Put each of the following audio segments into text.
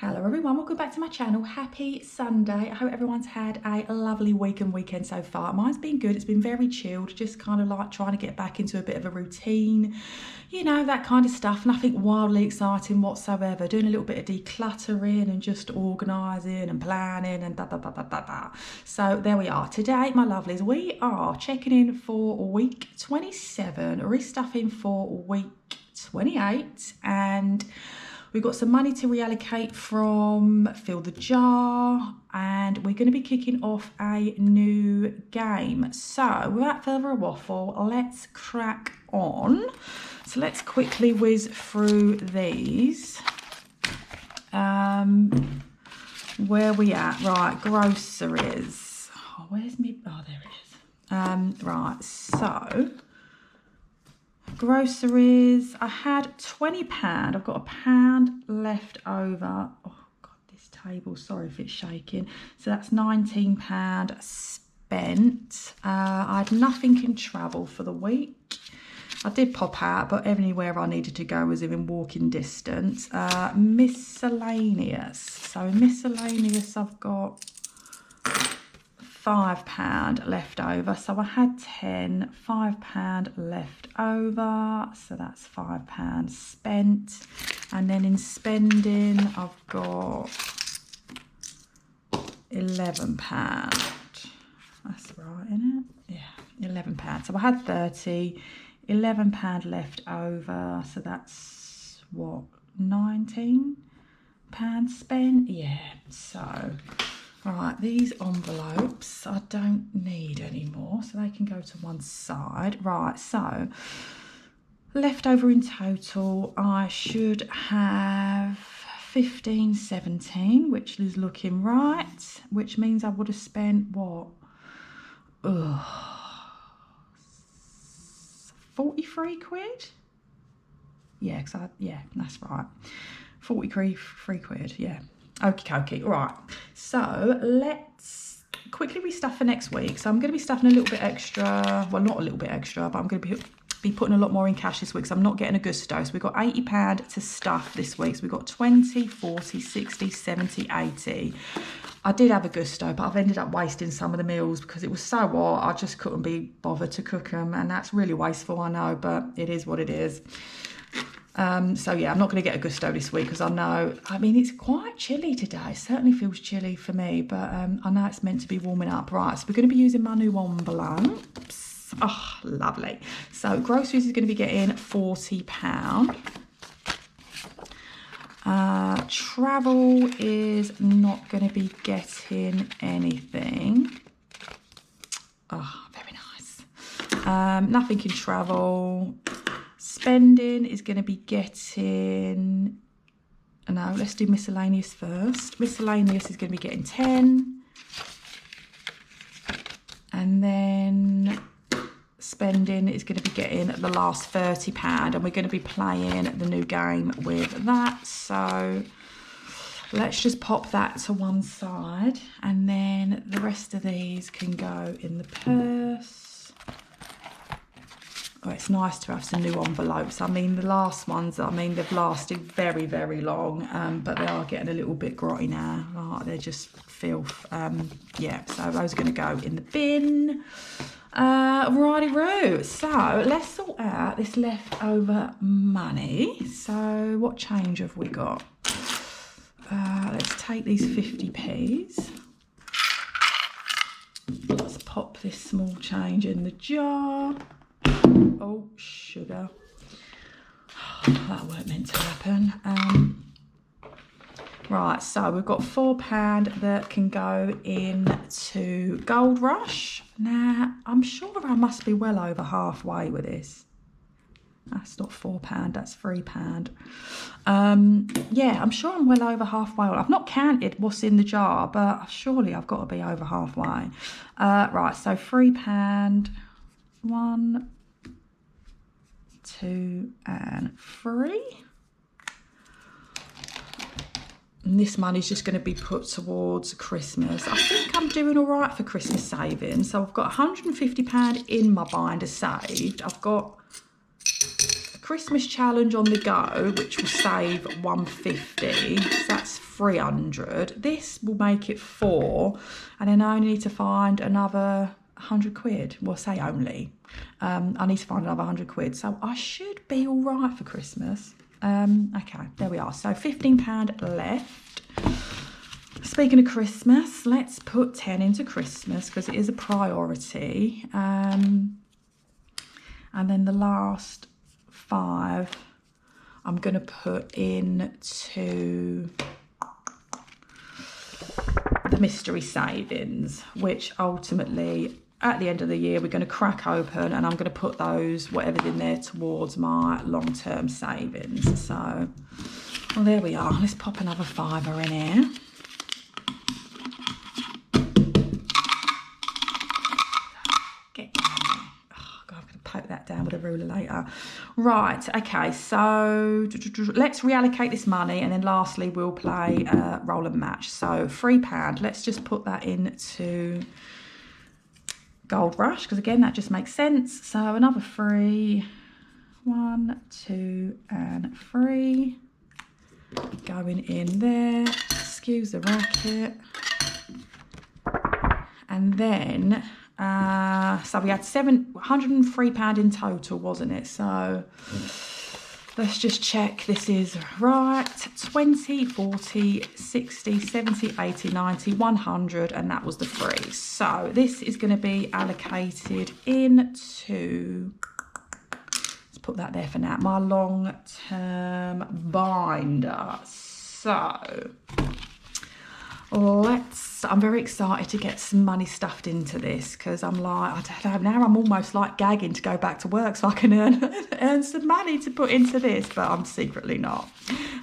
Hello everyone, welcome back to my channel. Happy Sunday. I hope everyone's had a lovely week and weekend so far. Mine's been good. It's been very chilled, just kind of like trying to get back into a bit of a routine, you know, that kind of stuff. Nothing wildly exciting whatsoever. Doing a little bit of decluttering and just organising and planning and da. So there we are. Today, my lovelies, we are checking in for week 27, restuffing for week 28, and we've got some money to reallocate from Fill the Jar, and we're going to be kicking off a new game. So without further waffle, let's crack on. So let's quickly whiz through these. Where we at? Right, groceries. Oh, where's me? Oh, there it is. Right, so groceries, I had £20. I've got £1 left over. Oh God, this table, sorry if it's shaking. So that's £19 spent. I had nothing in travel for the week. I did pop out, but anywhere I needed to go was within walking distance. Miscellaneous. So miscellaneous, I've got £5 left over, so I had £5 left over, so that's £5 spent. And then in spending, I've got £11. That's right, isn't it? Yeah, £11. So I had 30, £11 left over, so that's what, £19 spent? Yeah, so right, these envelopes I don't need anymore, so they can go to one side. Right, so left over in total, I should have 15, 17, which is looking right, which means I would have spent what? 43 quid? Yeah, yeah, that's right. 43 quid, yeah. Okie dokie. Right, so let's quickly restuff for next week. So I'm going to be stuffing a little bit extra, well, not a little bit extra, but I'm going to be putting a lot more in cash this week, so I'm not getting a gusto. So we've got £80 to stuff this week. So we've got 20, 40, 60, 70, 80. I did have a gusto, but I've ended up wasting some of the meals because it was so hot, I just couldn't be bothered to cook them, and that's really wasteful, I know, but it is what it is. So yeah, I'm not going to get a gusto this week because I know, I mean, it's quite chilly today. It certainly feels chilly for me, but I know it's meant to be warming up. Right, so we're going to be using my new envelopes. Oh, lovely. So groceries is going to be getting £40. Travel is not going to be getting anything. Oh, very nice. Nothing in travel. Spending is going to be getting, no, let's do miscellaneous first. Miscellaneous is going to be getting 10. And then spending is going to be getting the last £30, and we're going to be playing the new game with that. So let's just pop that to one side, and then the rest of these can go in the purse. Oh, it's nice to have some new envelopes. I mean, the last ones, I mean, they've lasted very, very long, but they are getting a little bit grotty now. Oh, they're just filth. Yeah, so those are going to go in the bin. Righty-roo. So let's sort out this leftover money. So what change have we got? Let's take these 50p's. Let's pop this small change in the jar. Oh, sugar. That weren't meant to happen. Right, so we've got £4 that can go into Gold Rush. Now, I'm sure I must be well over halfway with this. That's not £4, that's £3. Yeah, I'm sure I'm well over halfway. I've not counted what's in the jar, but surely I've got to be over halfway. Right, so £3. 1, 2 and 3. And this money's just going to be put towards Christmas. I think I'm doing all right for Christmas savings. So I've got £150 in my binder saved. I've got Christmas challenge on the go, which will save 150. So that's 300. This will make it 4, and then I only need to find another 100 quid. Well, say only. I need to find another 100 quid. So I should be all right for Christmas. Okay, there we are. So £15 left. Speaking of Christmas, let's put 10 into Christmas because it is a priority. And then the last 5 I'm going to put into the mystery savings, which ultimately at the end of the year we're going to crack open, and I'm going to put those, whatever's in there, towards my long-term savings. So, well, there we are. Let's pop another £5 in here. Poke that down with a ruler later. Right, okay, so let's reallocate this money, and then lastly we'll play roll and match. So £3, let's just put that into Gold Rush, because again that just makes sense. So another 3, 1, 2 and 3 going in there. Excuse the racket. And then so we had £103 in total, wasn't it? So let's just check this is right. 20, 40, 60, 70, 80, 90, 100, and that was the 3. So this is going to be allocated into, let's put that there for now, my long-term binder. So I'm very excited to get some money stuffed into this, because I'm like, I don't know, now I'm almost like gagging to go back to work so I can earn some money to put into this, but I'm secretly not.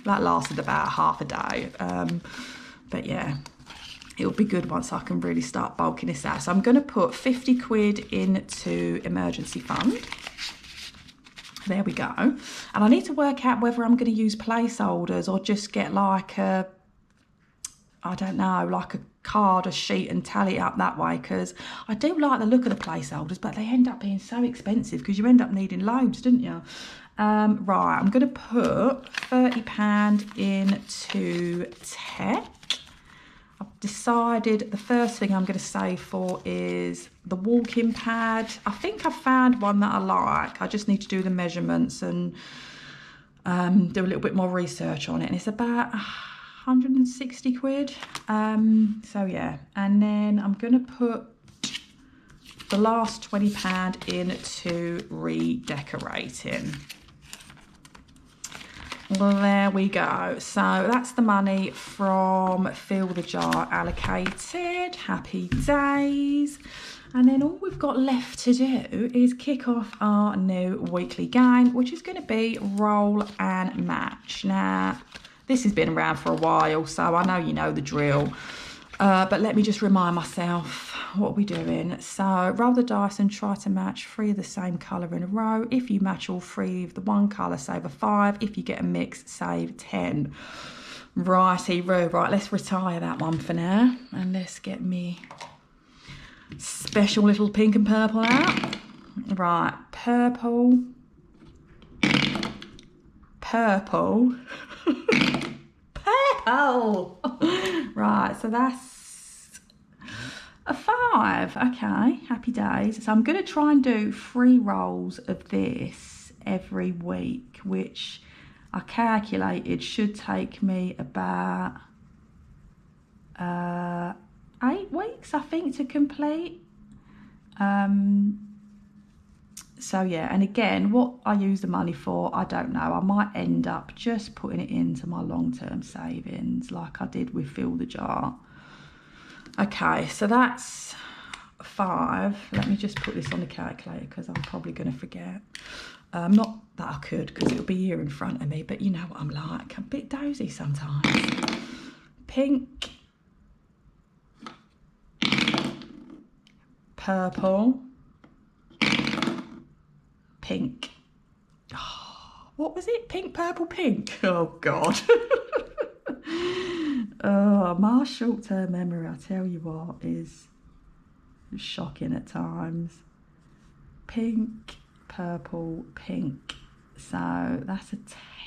That lasted about half a day. But yeah, it'll be good once I can really start bulking this out. So I'm going to put 50 quid into emergency fund. There we go. And I need to work out whether I'm going to use placeholders or just get like a, I don't know, like a card, a sheet, and tally it up that way, because I do like the look of the placeholders, but they end up being so expensive because you end up needing loads, don't you? Right, I'm going to put £30 into tech. I've decided the first thing I'm going to save for is the walking pad. I think I've found one that I like. I just need to do the measurements and do a little bit more research on it, and it's about 160 quid. So yeah, and then I'm gonna put the last £20 into redecorating. Well, there we go. So that's the money from Fill the Jar allocated. Happy days. And then all we've got left to do is kick off our new weekly game, which is going to be roll and match. Now, this has been around for a while, so I know you know the drill. But let me just remind myself, what are we doing? So roll the dice and try to match 3 of the same colour in a row. If you match all 3 of the one colour, save a 5. If you get a mix, save 10. Righty-roo. Right, let's retire that one for now. And let's get me special little pink and purple out. Right, purple. Purple. Purple. Right, so that's a 5. Okay, happy days. So I'm going to try and do 3 rolls of this every week, which I calculated should take me about 8 weeks, I think, to complete. So yeah, and again, what I use the money for, I don't know. I might end up just putting it into my long-term savings like I did with Fill the Jar. Okay, so that's 5. Let me just put this on the calculator because I'm probably going to forget. Not that I could, because it'll be here in front of me, but you know what I'm like. I'm a bit dozy sometimes. Pink. Purple. Pink. Oh, what was it? Pink, purple, pink. Oh, God. Oh, my short-term memory, I tell you what, is shocking at times. Pink, purple, pink. So that's a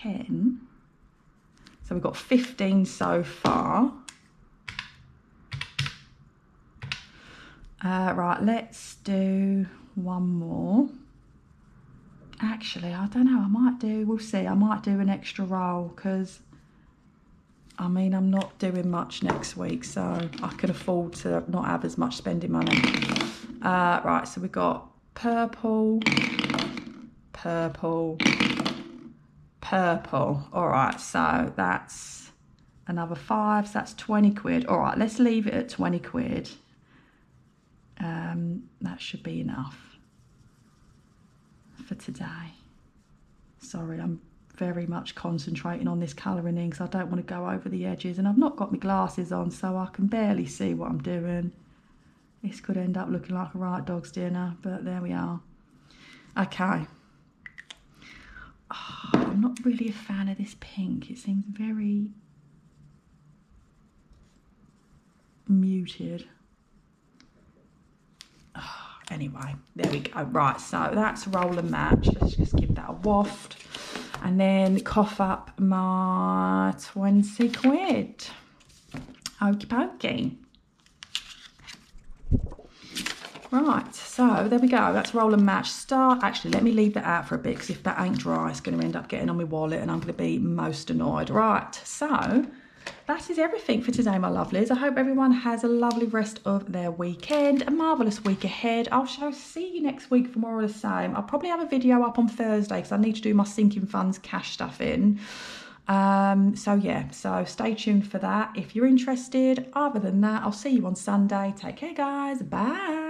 10. So we've got 15 so far. Right, let's do one more. Actually, I don't know, we'll see, I might do an extra roll because, I mean, I'm not doing much next week, so I can afford to not have as much spending money. Right, so we've got purple, purple, purple. All right, so that's another 5, so that's 20 quid. All right, let's leave it at 20 quid. That should be enough for today. Sorry, I'm very much concentrating on this colouring in because I don't want to go over the edges, and I've not got my glasses on, so I can barely see what I'm doing. This could end up looking like a right dog's dinner, but there we are. Okay. Oh, I'm not really a fan of this pink. It seems very muted. Anyway, there we go. Right, so that's roll and match. Let's just give that a waft and then cough up my 20 quid. Okie pokey. Right, so there we go. That's roll and match. Actually, let me leave that out for a bit because if that ain't dry, it's going to end up getting on my wallet and I'm going to be most annoyed. Right, so that is everything for today, my lovelies. I hope everyone has a lovely rest of their weekend, a marvellous week ahead. I shall see you next week for more of the same. I'll probably have a video up on Thursday because I need to do my sinking funds cash stuff in. So yeah, so stay tuned for that if you're interested. Other than that, I'll see you on Sunday. Take care, guys. Bye.